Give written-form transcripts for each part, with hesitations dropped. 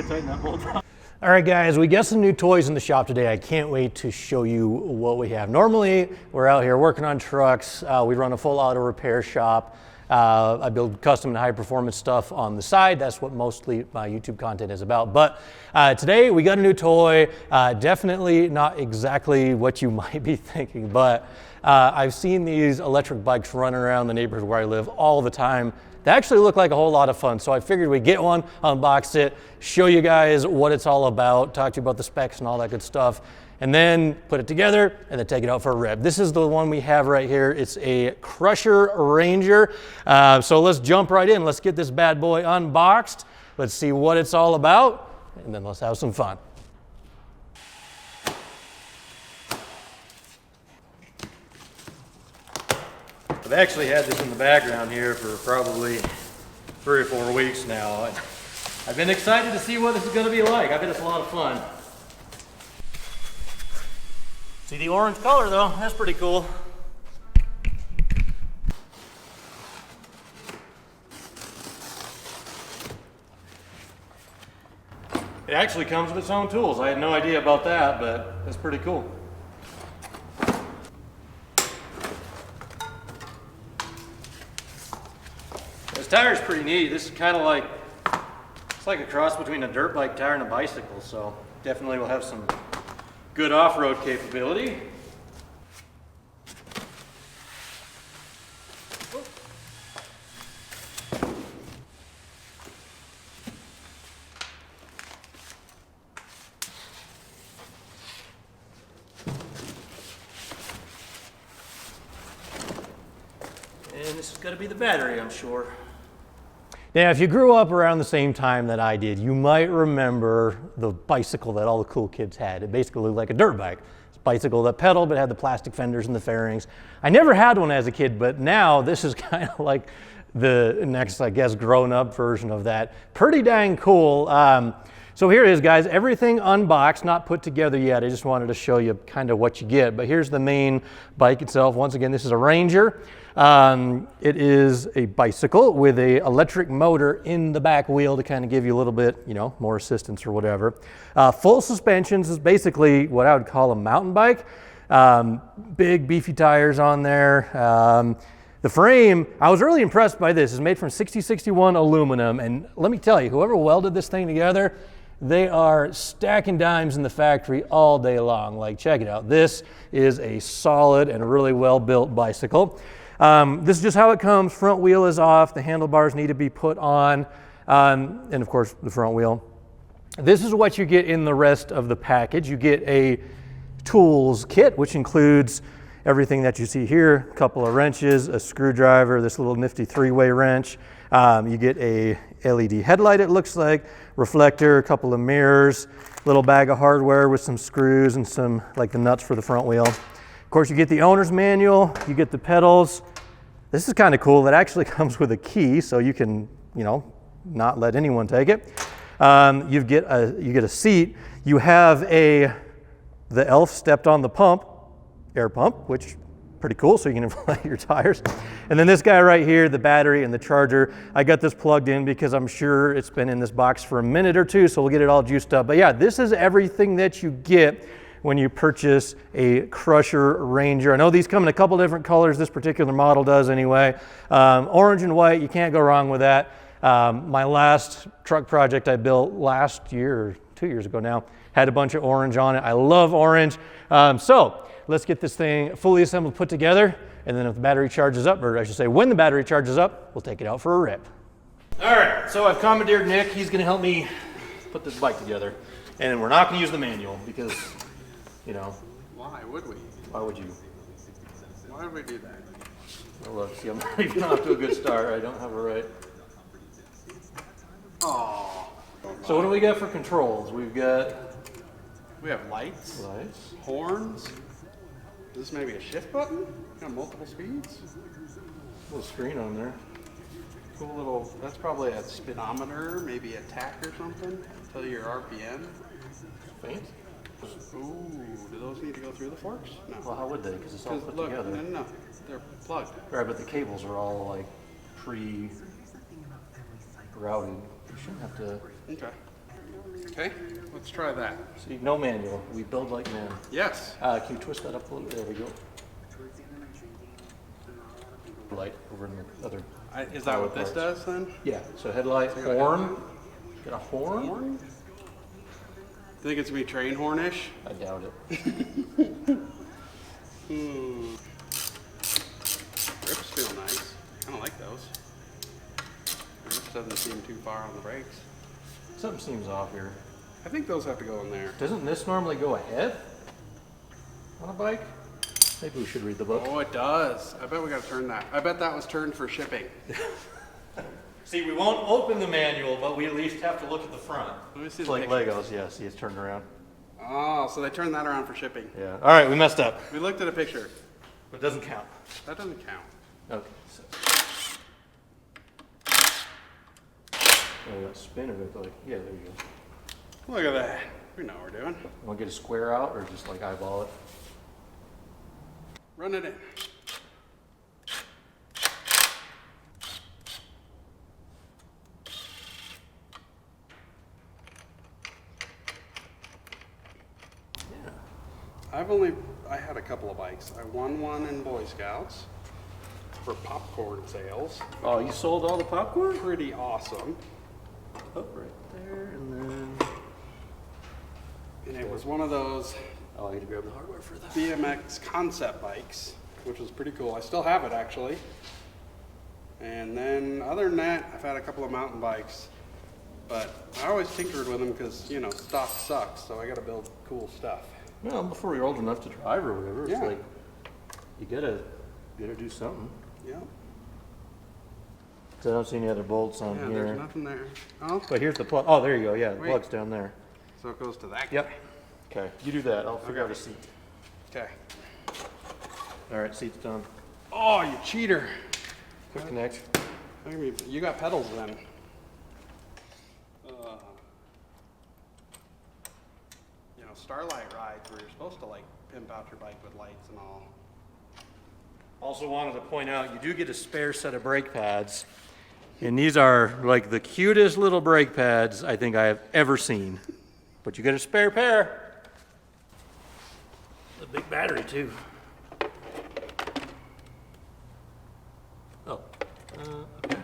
can tighten that bolt down. All right, guys, we got some new toys in the shop today. I can't wait to show you what we have. Normally, we're out here working on trucks. We run a full auto repair shop. I build custom and high performance stuff on the side. That's what mostly my YouTube content is about. But today we got a new toy. Definitely not exactly what you might be thinking, but I've seen these electric bikes running around the neighborhood where I live all the time. They actually look like a whole lot of fun. So I figured we'd get one, unbox it, show you guys what it's all about, talk to you about the specs and all that good stuff, and then put it together and then take it out for a rip. This is the one we have right here. It's a Cyrusher Ranger. So let's jump right in. Let's get this bad boy unboxed. Let's see what it's all about, and then let's have some fun. I've actually had this in the background here for probably 3 or 4 weeks now. I've been excited to see what this is going to be like. I bet it's a lot of fun. See the orange color though, that's pretty cool. It actually comes with its own tools. I had no idea about that, but that's pretty cool. This tire is pretty neat. This is kind of like, it's like a cross between a dirt bike tire and a bicycle, so definitely will have some good off-road capability. And this is going to be the battery, I'm sure. Now, if you grew up around the same time that I did, you might remember the bicycle that all the cool kids had. It basically looked like a dirt bike. It's a bicycle that pedaled, but had the plastic fenders and the fairings. I never had one as a kid, but now this is kind of like the next, I guess, grown-up version of that. Pretty dang cool. So here it is, guys. Everything unboxed, not put together yet. I just wanted to show you kind of what you get. But here's the main bike itself. Once again, this is a Ranger. It is a bicycle with a electric motor in the back wheel to kind of give you a little bit, you know, more assistance or whatever. Full suspensions is basically what I would call a mountain bike. Big beefy tires on there. The frame, I was really impressed by this. It's made from 6061 aluminum, and let me tell you, whoever welded this thing together, they are stacking dimes in the factory all day long. Like, check it out. This is a solid and really well-built bicycle. This is just how it comes. Front wheel is off. The handlebars need to be put on. And of course, the front wheel. This is what you get in the rest of the package. You get a tools kit, which includes everything that you see here. A couple of wrenches, a screwdriver, this little nifty 3-way wrench. You get a LED headlight, it looks like, reflector, a couple of mirrors, little bag of hardware with some screws and some, like, the nuts for the front wheel. Of course, you get the owner's manual, you get the pedals. This is kind of cool. It actually comes with a key, so you can, you know, not let anyone take it. You get a seat. You have the elf stepped on the pump, air pump, which pretty cool, so you can inflate your tires. And then this guy right here, the battery and the charger. I got this plugged in because I'm sure it's been in this box for a minute or two, so we'll get it all juiced up. But yeah, this is everything that you get when you purchase a Cyrusher Ranger. I know these come in a couple different colors. This particular model does anyway. Orange and white, you can't go wrong with that. My last truck project I built last year, or 2 years ago now, had a bunch of orange on it. I love orange. So let's get this thing fully assembled, put together, and then if the battery charges up, or I should say when the battery charges up, we'll take it out for a rip. All right, so I've commandeered Nick. He's gonna help me put this bike together. And we're not gonna use the manual because, you know. Why would we? Why would you? Why would we do that? Well, look, see, I'm not even off to a good start. I don't have a right. Oh. So what do we got for controls? We have lights, horns. Is this maybe a shift button? Got multiple speeds. A little screen on there. Cool little. That's probably a speedometer, maybe a tack or something. Tell you your RPM. Faint? Ooh, do those need to go through the forks? No. Well, how would they? Because it's all put look, together. No, they're plugged. Right, but the cables are all like pre-routed. You shouldn't have to. Okay. Okay, let's try that. See, no manual. We build like men. Yes. Can you twist that up a little? There we go. Light over in the other. Is that what this does then? Yeah. So headlight, horn. Got a horn? Horn? Think it's gonna be train hornish? I doubt it. Grips feel nice. Kind of like those. Grips doesn't seem too far on the brakes. Something seems off here. I think those have to go in there. Doesn't this normally go ahead on a bike? Maybe we should read the book. Oh, it does. I bet we gotta turn that. I bet that was turned for shipping. See, we won't open the manual, but we at least have to look at the front. Let me see It's the like picture. Legos, yeah. See, it's turned around. Oh, so they turned that around for shipping. Yeah. All right, we messed up. We looked at a picture. But it doesn't count. That doesn't count. Okay. So. Oh, that spinner looked like, yeah, there you go. Look at that. We know what we're doing. Want to get a square out or just like eyeball it? Run it in. I had a couple of bikes. I won one in Boy Scouts for popcorn sales. Oh, you sold all the popcorn? Pretty awesome. Oh, right there, and then... And it was one of those Oh, I got to grab the hardware for that. BMX concept bikes, which was pretty cool. I still have it actually. And then other than that, I've had a couple of mountain bikes, but I always tinkered with them because, you know, stock sucks, so I got to build cool stuff. Well, before you're old enough to drive or whatever, it's Yeah. like, you gotta do something. Yeah. So I don't see any other bolts on Yeah, here. there's nothing there. Oh, But here's the plug. Oh, there you go. Yeah, the Wait. plug's down there. so it goes to that Yep. guy. Okay, you do that. I'll figure Okay. out a seat. Okay. All right, seat's done. Oh, you cheater. Quick connect. I mean, you got pedals then. You know, Starlight rides where you're supposed to like pimp out your bike with lights and all. Also wanted to point out, you do get a spare set of brake pads. And these are like the cutest little brake pads I think I have ever seen. But you get a spare pair. A big battery too. Oh, okay.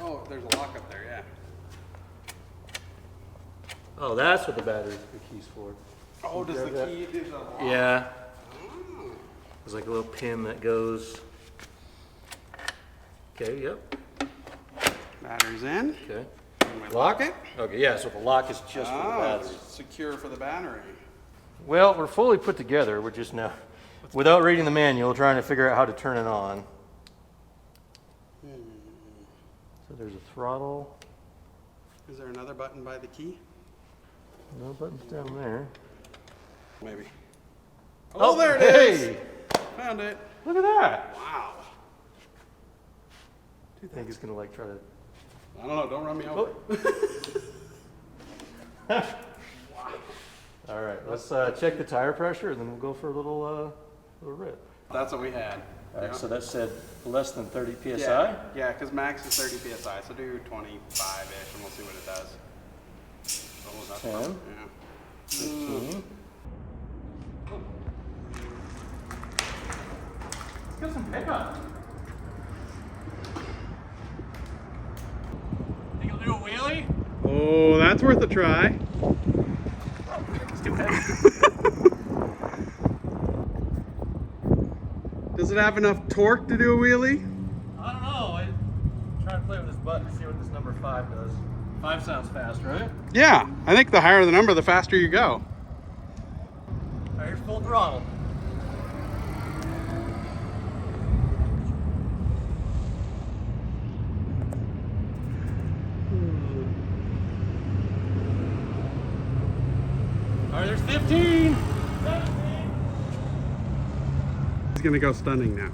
Oh, there's a lock up there, yeah. Oh, that's what the key's for. Oh, does grab the that? key do the lock? Yeah. There's like a little pin that goes. Okay, yep. Battery's in. Okay. And we lock it. Okay, yeah, so the lock is just for the Oh, battery. it's secure for the battery. Well, we're fully put together. We're just now, without reading the manual, trying to figure out how to turn it on. So there's a throttle. Is there another button by the key? No buttons down there. Maybe. Oh, there it is. Hey! Found it. Look at that. Wow. Do you think he's gonna like try to? I don't know. Don't run me over. All right, let's check the tire pressure, and then we'll go for a little rip. That's what we had. All right, Yeah. so that said less than 30 psi. Yeah, because max is 30 psi, so do 25-ish, and we'll see what it does. Oh, that's 10. fun. Yeah. 15. Let's get some pickup. Think you'll do a wheelie? Oh, that's worth a try. Let's get that. Does it have enough torque to do a wheelie? I don't know. I'm trying to play with this button to see what this number 5 does. 5 sounds fast, right? Yeah, I think the higher the number, the faster you go. All right, here's full throttle. All right, there's 15. 17. He's gonna go stunning now.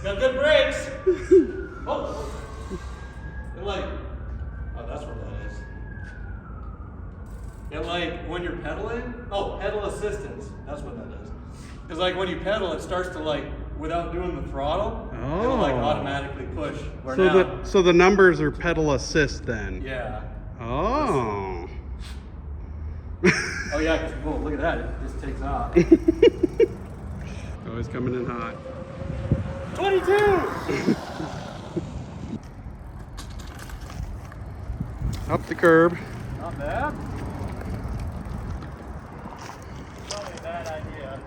Got good brakes. Oh. It like, oh, that's what that is. It like, when you're pedaling, Oh, pedal assistance. That's what that is. Because like when you pedal, it starts to like, without doing the throttle, it'll like automatically push. Where now, so the numbers are pedal assist then? yeah. Oh. Oh yeah, because look at that, it just takes off. Always coming in hot. 22! Up the curb. Not bad. Probably a bad idea.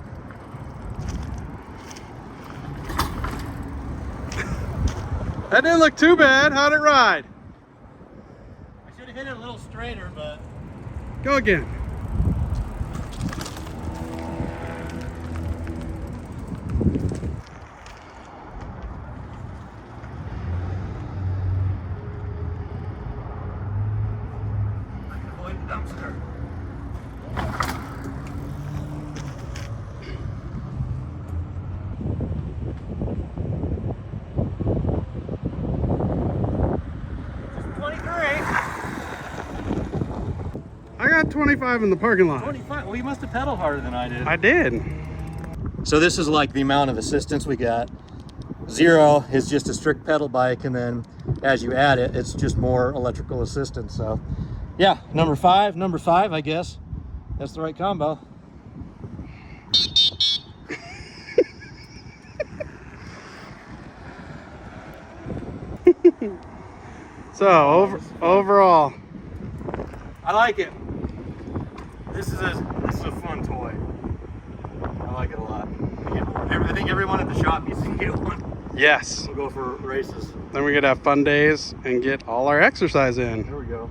That didn't look too bad. How'd it ride? I should have hit it a little straighter, but... Go again. Avoid the dumpster. I got 25 in the parking lot. 25? Well, you must have pedaled harder than I did. I did. So this is like the amount of assistance we got. 0 is just a strict pedal bike, and then as you add it, it's just more electrical assistance. So yeah, number five, I guess. That's the right combo. So overall, I like it. This is a fun toy. I like it a lot. I think everyone at the shop needs to get one. yes. We'll go for races. Then we could have fun days and get all our exercise in. There we go.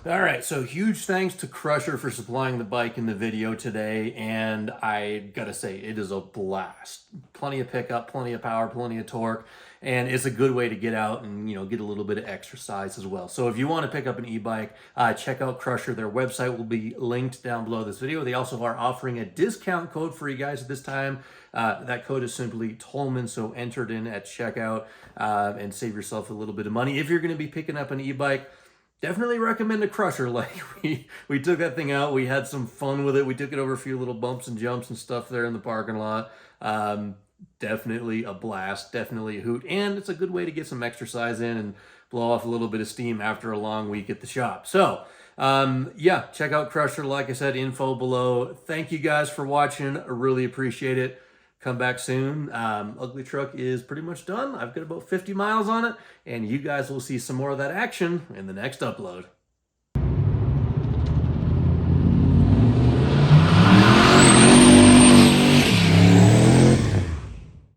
All right, so huge thanks to Crusher for supplying the bike in the video today, and I gotta say, it is a blast. Plenty of pickup, plenty of power, plenty of torque, and it's a good way to get out and, you know, get a little bit of exercise as well. So if you want to pick up an e-bike, check out Crusher. Their website will be linked down below this video. They also are offering a discount code for you guys at this time. That code is simply Tolman, so enter it in at checkout and save yourself a little bit of money. If you're going to be picking up an e-bike, definitely recommend a Crusher. Like we took that thing out, we had some fun with it. We took it over a few little bumps and jumps and stuff there in the parking lot. Definitely a blast, definitely a hoot, and it's a good way to get some exercise in and blow off a little bit of steam after a long week at the shop. So yeah, check out Crusher. Like I said, info below. Thank you guys for watching. I really appreciate it. Come back soon. Ugly Truck is pretty much done. I've got about 50 miles on it, and you guys will see some more of that action in the next upload.